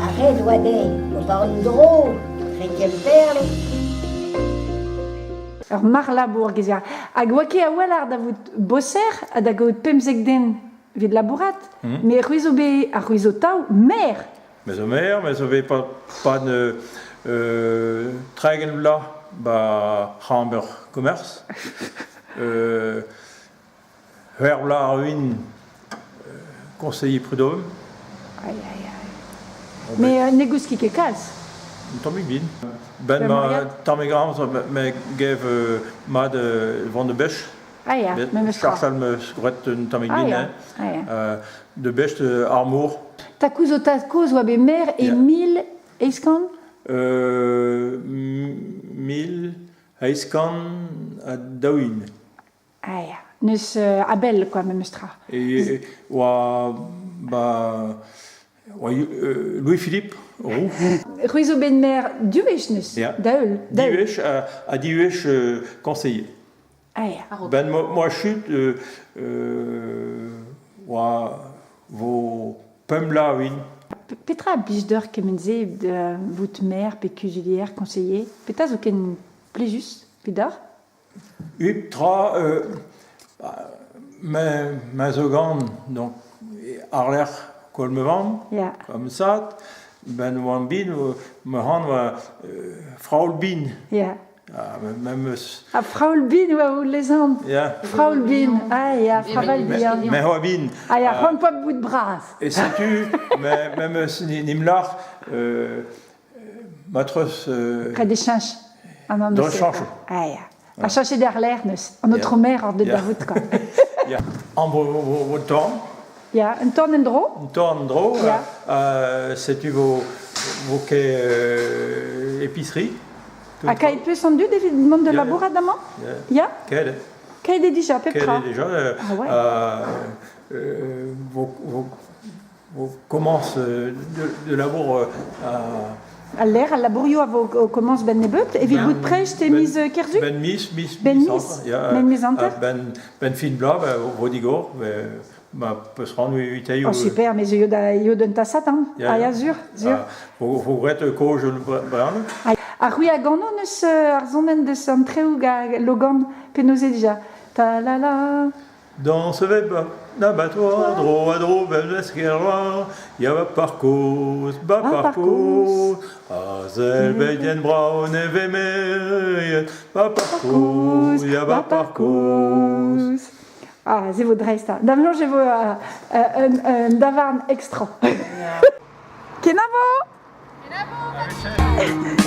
Arrête, Wadé, on parle drôle, cinquième perle. Ur Marlabourg ezia. Hag oake a walar da vout bosser a da gaout pemzek den vid labourat. Me c'houizo be a c'houizo taou mer. Mais au maire, mais au pas de tragen là, bah Hamburg commerce. Vers la ruine, conseiller prud'homme. Aïe, aïe, aïe. Me negous ki ket kalz. Tommy Bin. Ben Ben ma Mariat. Tommy Grams me gave mad van de Besch. Ah ja, me meus tra. Charles me sgret een Tommy Ah Bin. ja, ah ja. De best armour. Ta kouzo oa be mer e Ja. 1000 eiskan. 1000 Heiskan à Dawin. Ah ja. Neus Abel, quoi, me meus tra. Et Louis-Philippe Roux. C'houizo ben mer duwech neus. Ja. Daeul. Diwesh à Diwesh conseiller. Ah ja. Ben moi chute vos pemla win. Petra a blij d'ur kemenze vout mer pe cusulier conseiller. Petra zo ken plejus pidar. Uptra ma zogan donc arler kolmevan Ja. comme ça ben wan bin me han Frau Bin. Ja. Même A Fraulbin oa ou lezant. ja. Fraulbin. Ah ja, Fraval bien. Mais Bin. Ah ja, c'hoant poa bout bras. Et sais-tu, même Nimlar, matros. Près des chanches. Dans le chanche. Ah ja. A chanche d'ar l'air neus. An autre mer hors de Ja. Davout, quoi. Ja, en vos torn, Ja, un torn en dro. une torn dro, Ja. sais-tu vos épicerie. A kaet peus an dud evit mont de Ja, labourat d'amant. Ja. Ja. Quel Kaet e dija, petra. déjà, Ah ouais. vos commences de labour A l'air, a labourio a vo commence ben nebet. Evit bout prech te miz kerzuk. Ben mis, Ben mis. Ben mis anter. Ben fin bla, vodigor, ma peut se rendre 8 Oh super, mais yo d'un tassat, hein. Ah ja, zur. Vous êtes coach le brun. A c'hwi a gano neus ar zonen deus an treoù ga logan penose dija. Ta la la. Dans ce web, d'abattoir, dro à dro, belle esquerra, y'a parcours, parcours, Azelbeidien braun et vemer, parcours, y'a parcours. Ah, ze vo dreista. Damlon je vo un davarn extra. Kenavo! Kenavo!